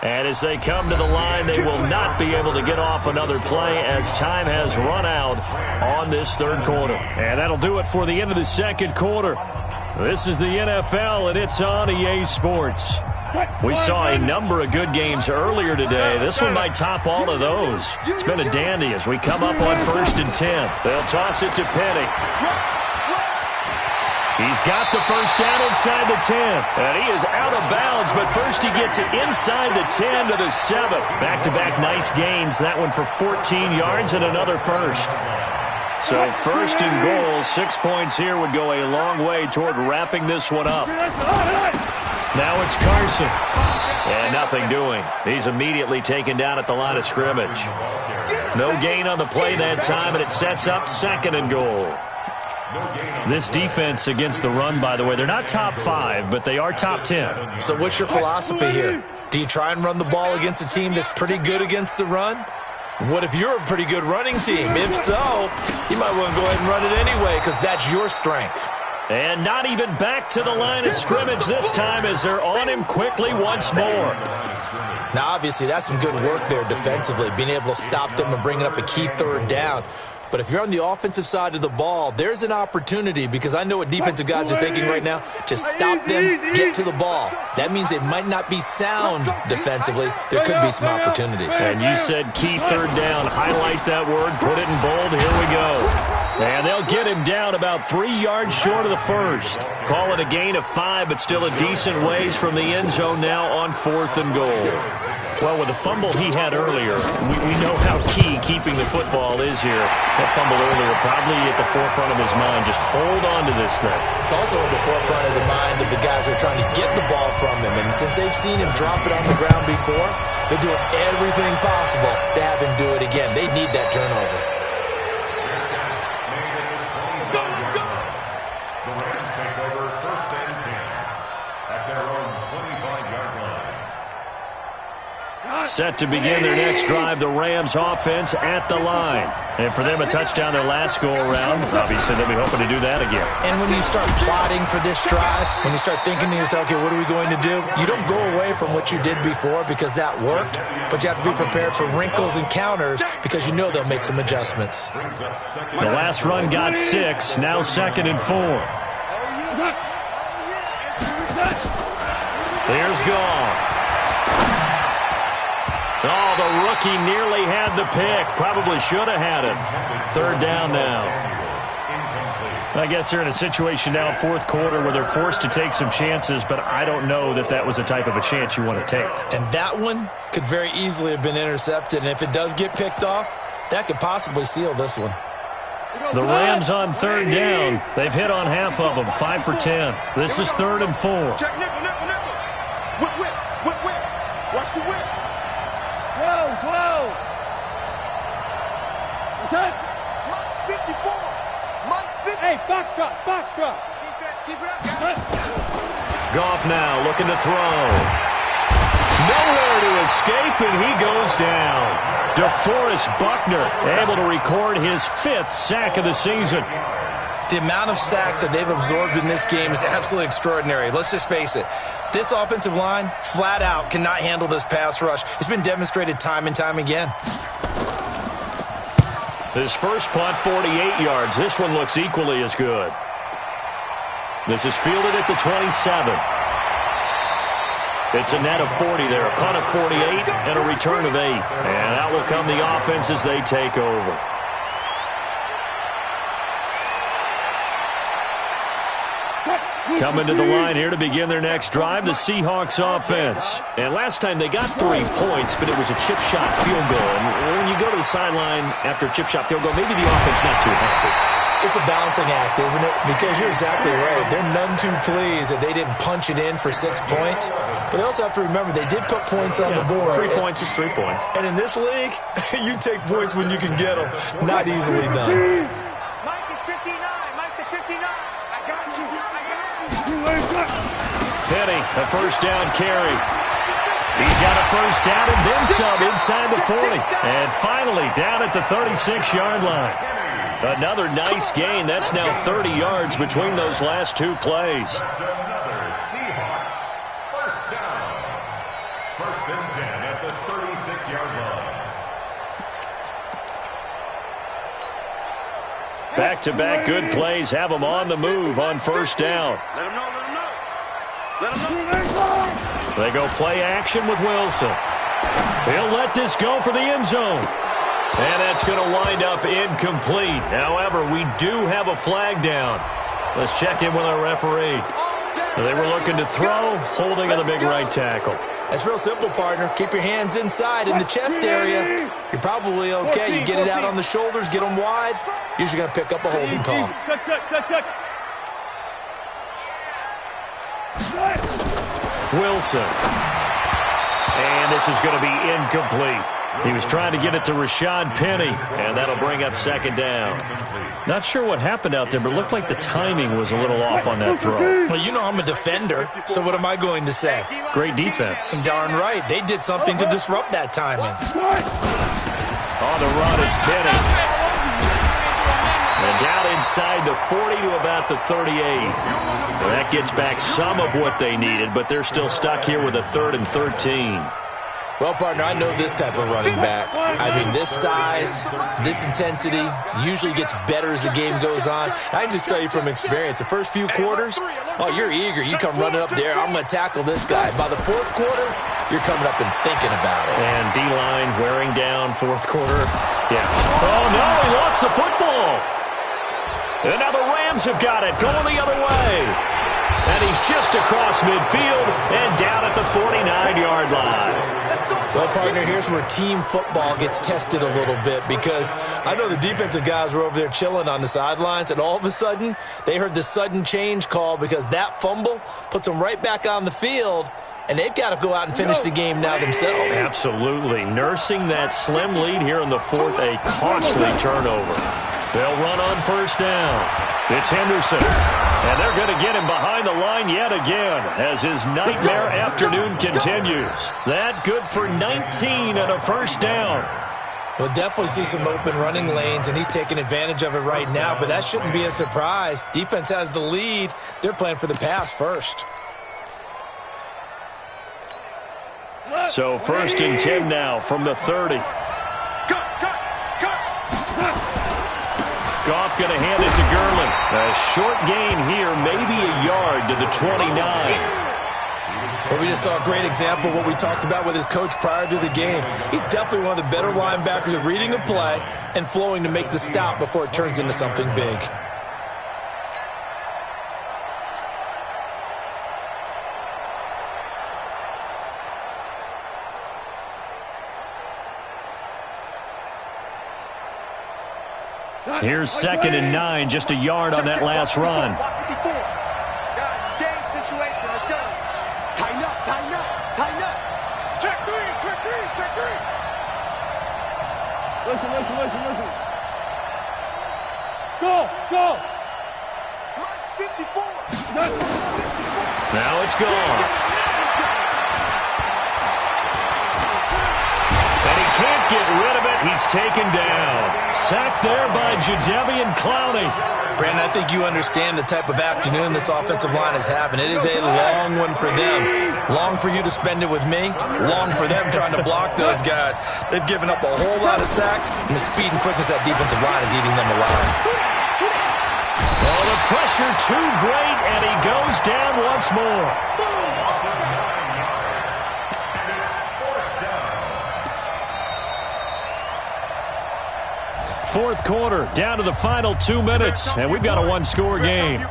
S2: And as they come to the line, they will not be able to get off another play as time has run out on this 3rd quarter. And that'll do it for the end of the 2nd quarter. This is the NFL, and it's on EA Sports. We saw a number of good games earlier today. This one might top all of those. It's been a dandy as we come up on 1st and 10. They'll toss it to Penny. He's got the first down inside the 10. And he is out of bounds, but first he gets it inside the 10 to the 7. Back-to-back nice gains. That one for 14 yards and another first. So 1st and goal, 6 points here would go a long way toward wrapping this one up. Now it's Carson. And nothing doing. He's immediately taken down at the line of scrimmage. No gain on the play that time, and it sets up 2nd and goal. This defense against the run, by the way, they're not top 5, but they are top 10.
S4: So what's your philosophy here? Do you try and run the ball against a team that's pretty good against the run? What if you're a pretty good running team? If so, you might want to go ahead and run it anyway because that's your strength.
S2: And not even back to the line of scrimmage this time as they're on him quickly once more.
S4: Now, obviously, that's some good work there defensively, being able to stop them and bringing up a key 3rd down. But if you're on the offensive side of the ball, there's an opportunity because I know what defensive guys are thinking right now. Just stop them, get to the ball. That means they might not be sound defensively. There could be some opportunities.
S2: And you said key 3rd down. Highlight that word, put it in bold. Here we go. And they'll get him down about 3 yards short of the first. Call it a gain of 5, but still a decent ways from the end zone now on 4th and goal. Well, with the fumble he had earlier, we know how key keeping the football is here. That fumble earlier probably at the forefront of his mind. Just hold on to this thing.
S4: It's also at the forefront of the mind of the guys who are trying to get the ball from him. And since they've seen him drop it on the ground before, they're doing everything possible to have him do it again. They need that turnover.
S5: The Rams take over 1st and 10 at their own 25-yard line.
S2: Set to begin their next drive, the Rams offense at the line. And for them, a touchdown their last go-around. Obviously, they'll be hoping to do that again.
S4: And when you start plotting for this drive, when you start thinking to yourself, okay, what are we going to do? You don't go away from what you did before because that worked, but you have to be prepared for wrinkles and counters because you know they'll make some adjustments.
S2: The last run got 6, now 2nd and 4. Here's Goff. Oh, the rookie nearly had the pick. Probably should have had it. 3rd down now. I guess they're in a situation now, 4th quarter, where they're forced to take some chances, but I don't know that that was the type of a chance you want to take.
S4: And that one could very easily have been intercepted, and if it does get picked off, that could possibly seal this one.
S2: The Rams on 3rd down. They've hit on half of them, 5 for 10. This is 3rd and 4.
S6: Check nickel, nickel, nickel. Whip, whip, whip, whip. Watch the whip.
S3: Whoa! Okay.
S6: Mike's 54. Mike's 50.
S3: Hey, foxtrot.
S6: Defense, keep it up, guys.
S2: Goff now looking to throw. Nowhere to escape, and he goes down. DeForest Buckner able to record his 5th sack of the season.
S4: The amount of sacks that they've absorbed in this game is absolutely extraordinary. Let's just face it. This offensive line, flat out, cannot handle this pass rush. It's been demonstrated time and time again.
S2: His first punt, 48 yards. This one looks equally as good. This is fielded at the 27. It's a net of 40 there. A punt of 48 and a return of 8. And out will come the offense as they take over. Coming to the line here to begin their next drive, the Seahawks offense. And last time they got 3 points, but it was a chip shot field goal. And when you go to the sideline after a chip shot field goal, maybe the offense not too happy.
S4: It's a balancing act, isn't it? Because you're exactly right. They're none too pleased that they didn't punch it in for 6 points. But they also have to remember they did put points on the board.
S2: 3 points is 3 points.
S4: And in this league, you take points when you can get them. Not easily done.
S6: Mike is 59. Mike the 59. I got you.
S2: Penny, a first down carry. He's got a first down and then some inside the 40. And finally down at the 36-yard line. Another nice gain. That's now 30 yards between those last 2 plays.
S5: That's another Seahawks first down. 1st and 10 at the 36-yard line.
S2: Back-to-back good plays have them on the move on first down.
S6: Let him know. Let him know.
S2: They go play action with Wilson. He'll let this go for the end zone. And that's going to wind up incomplete. However, we do have a flag down. Let's check in with our referee. They were looking to throw, holding on the big right tackle.
S4: That's real simple, partner. Keep your hands inside in the chest area. You're probably okay. You get it out on the shoulders, get them wide. Usually going to pick up a holding call.
S2: Wilson. And this is going to be incomplete. He was trying to get it to Rashad Penny, and that'll bring up second down. Not sure what happened out there, but it looked like the timing was a little off on that throw.
S4: Well, you know I'm a defender, so what am I going to say?
S2: Great defense.
S4: Darn right. They did something to disrupt that timing.
S2: On the run, it's Penny. And down inside the 40 to about the 38. And that gets back some of what they needed, but they're still stuck here with a 3rd and 13.
S4: Well, partner, I know this type of running back. I mean, this size, this intensity usually gets better as the game goes on. I can just tell you from experience, the first few quarters, oh, you're eager. You come running up there, I'm going to tackle this guy. By the 4th quarter, you're coming up and thinking about it.
S2: And D-line wearing down 4th quarter. Yeah. Oh, no, he lost the football. And now the Rams have got it, going the other way. And he's just across midfield and down at the 49-yard line.
S4: Well, partner, here's where team football gets tested a little bit, because I know the defensive guys were over there chilling on the sidelines, and all of a sudden, they heard the sudden change call because that fumble puts them right back on the field, and they've got to go out and finish the game now themselves.
S2: Absolutely. Nursing that slim lead here in the 4th, a costly turnover. They'll run on 1st down. It's Henderson. And they're going to get him behind the line yet again as his nightmare afternoon continues. That good for 19 and a 1st down.
S4: We'll definitely see some open running lanes, and he's taking advantage of it right now, but that shouldn't be a surprise. Defense has the lead. They're playing for the pass first.
S2: So 1st and 10 now from the 30. Goff going to hand it to Gurley. A short gain here, maybe a yard to the 29.
S4: Well, we just saw a great example of what we talked about with his coach prior to the game. He's definitely one of the better linebackers at reading a play and flowing to make the stop before it turns into something big.
S2: Here's 2nd and 9, just a yard on that last run.
S6: Guys, game situation. Let's go. Tighten up, tighten up, tighten up. Check 3, check 3, check 3.
S3: Listen. Go.
S6: Line 54.
S2: Now it's gone. And he can't get rid of it. He's taken down. Sacked there by Jadeveon Clowney.
S4: Brandon, I think you understand the type of afternoon this offensive line is having. It is a long one for them. Long for you to spend it with me. Long for them trying to block those guys. They've given up a whole lot of sacks, and the speed and quickness of that defensive line is eating them alive.
S2: Oh, the pressure too great, and he goes down once more. 4th quarter, down to the final 2 minutes, and we've got a 1-score game.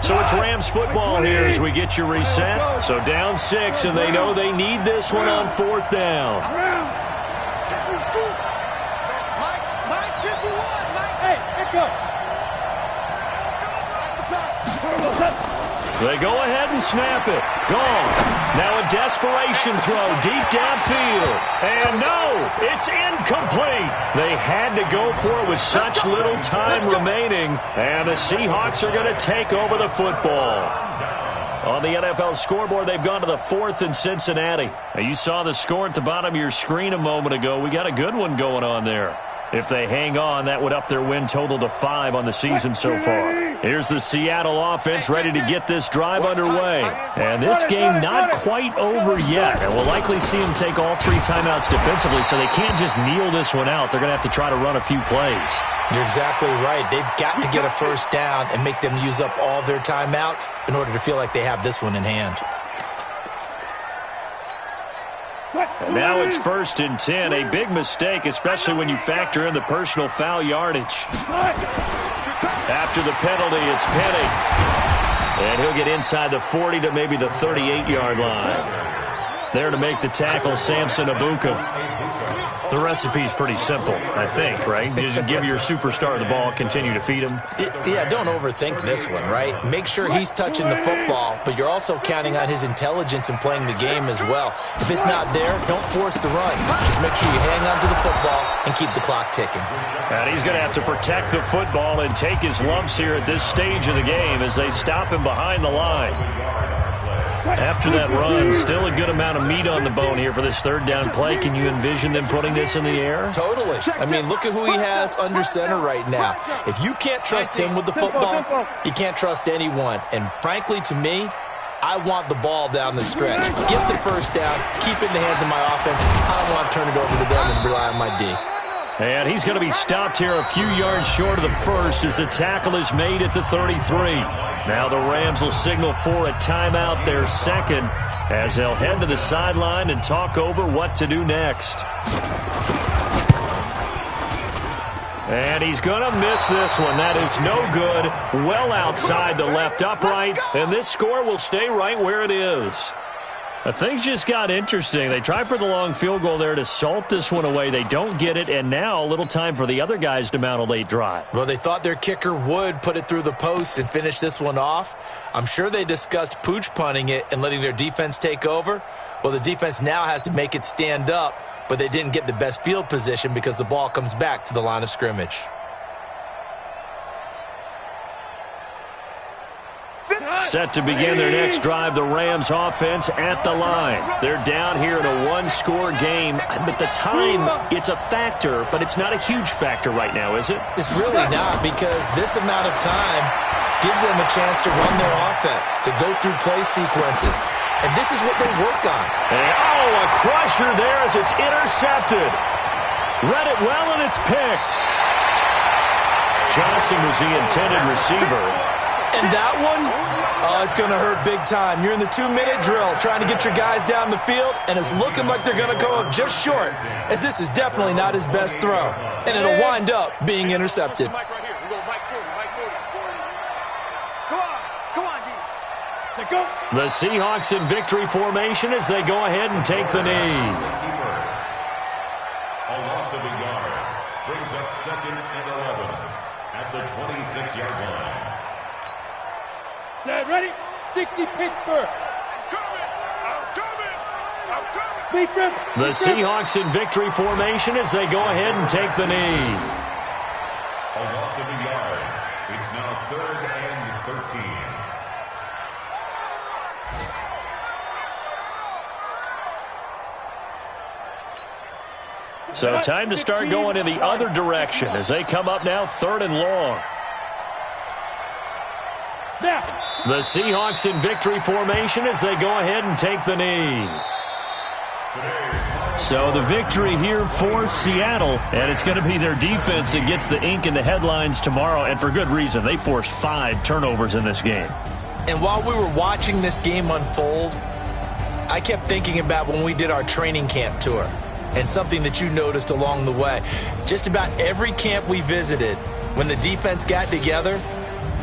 S2: So it's Rams football here as we get you reset. So down 6, and they know they need this one on 4th down. They go ahead and snap it. Gone. Now a desperation throw deep downfield. And no, it's incomplete. They had to go for it with such little time remaining. And the Seahawks are going to take over the football. On the NFL scoreboard, they've gone to the 4th in Cincinnati. Now, you saw the score at the bottom of your screen a moment ago. We got a good one going on there. If they hang on, that would up their win total to 5 on the season so far. Here's the Seattle offense ready to get this drive underway. And this game not quite over yet. And we'll likely see them take all 3 timeouts defensively, so they can't just kneel this one out. They're going to have to try to run a few plays.
S4: You're exactly right. They've got to get a first down and make them use up all their timeouts in order to feel like they have this one in hand.
S2: And now it's 1st and 10. A big mistake, especially when you factor in the personal foul yardage. After the penalty, it's Penny. And he'll get inside the 40 to maybe the 38-yard line. There to make the tackle, Samson Abuka. The recipe's pretty simple, I think, right? Just give your superstar the ball, continue to feed him.
S4: Yeah, don't overthink this one, right? Make sure he's touching the football, but you're also counting on his intelligence in playing the game as well. If it's not there, don't force the run. Just make sure you hang on to the football and keep the clock ticking.
S2: And he's going to have to protect the football and take his lumps here at this stage of the game as they stop him behind the line. After that run, still a good amount of meat on the bone here for this 3rd down play. Can you envision them putting this in the air?
S4: Totally. I mean, look at who he has under center right now. If you can't trust him with the football, you can't trust anyone. And frankly, to me, I want the ball down the stretch. Get the first down, keep it in the hands of my offense. I don't want to turn it over to them and rely on my D.
S2: And he's going to be stopped here a few yards short of the first as the tackle is made at the 33. Now the Rams will signal for a timeout, their 2nd, as they'll head to the sideline and talk over what to do next. And he's going to miss this one. That is no good. Well outside the left upright, and this score will stay right where it is. Things just got interesting. They tried for the long field goal there to salt this one away. They don't get it, and now a little time for the other guys to mount a late drive.
S4: Well, they thought their kicker would put it through the post and finish this one off. I'm sure they discussed pooch punting it and letting their defense take over. Well, the defense now has to make it stand up, but they didn't get the best field position because the ball comes back to the line of scrimmage.
S2: Set to begin their next drive, the Rams offense at the line. They're down here in a 1-score game, but the time, it's a factor, but it's not a huge factor right now, is it?
S4: It's really not, because this amount of time gives them a chance to run their offense, to go through play sequences. And this is what they work on.
S2: And, a crusher there as it's intercepted. Read it well, and it's picked. Johnson was the intended receiver.
S4: And that one, it's going to hurt big time. You're in the 2-minute drill trying to get your guys down the field, and it's looking like they're going to go up just short, as this is definitely not his best throw. And it'll wind up being intercepted.
S6: Come on, D. Go.
S2: The Seahawks in victory formation as they go ahead and take the knee.
S5: A loss of a yard brings up 2nd and 11 at the 26-yard line.
S3: Set, ready? 60 Pittsburgh. I'm coming.
S2: The Seahawks in victory formation as they go ahead and take the knee.
S5: A loss of a yard. It's now 3rd and 13.
S2: So time to start going in the other direction as they come up now 3rd and long. The Seahawks in victory formation as they go ahead and take the knee. So the victory here for Seattle, and it's going to be their defense that gets the ink in the headlines tomorrow, and for good reason. They forced 5 turnovers in this game.
S4: And while we were watching this game unfold, I kept thinking about when we did our training camp tour, and something that you noticed along the way. Just about every camp we visited, when the defense got together,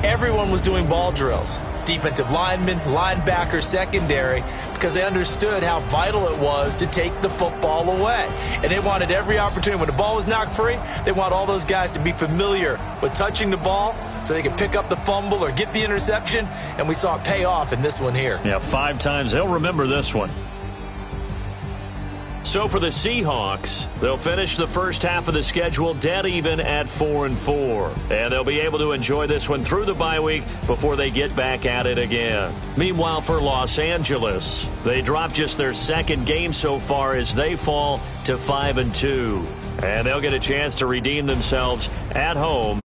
S4: everyone was doing ball drills. Defensive linemen, linebackers, secondary, because they understood how vital it was to take the football away. And they wanted every opportunity. When the ball was knocked free, they want all those guys to be familiar with touching the ball so they could pick up the fumble or get the interception. And we saw it pay off in this one here.
S2: Yeah, 5 times. They'll remember this one. So for the Seahawks, they'll finish the first half of the schedule dead even at 4-4. And they'll be able to enjoy this one through the bye week before they get back at it again. Meanwhile, for Los Angeles, they dropped just their 2nd game so far as they fall to 5-2. And they'll get a chance to redeem themselves at home.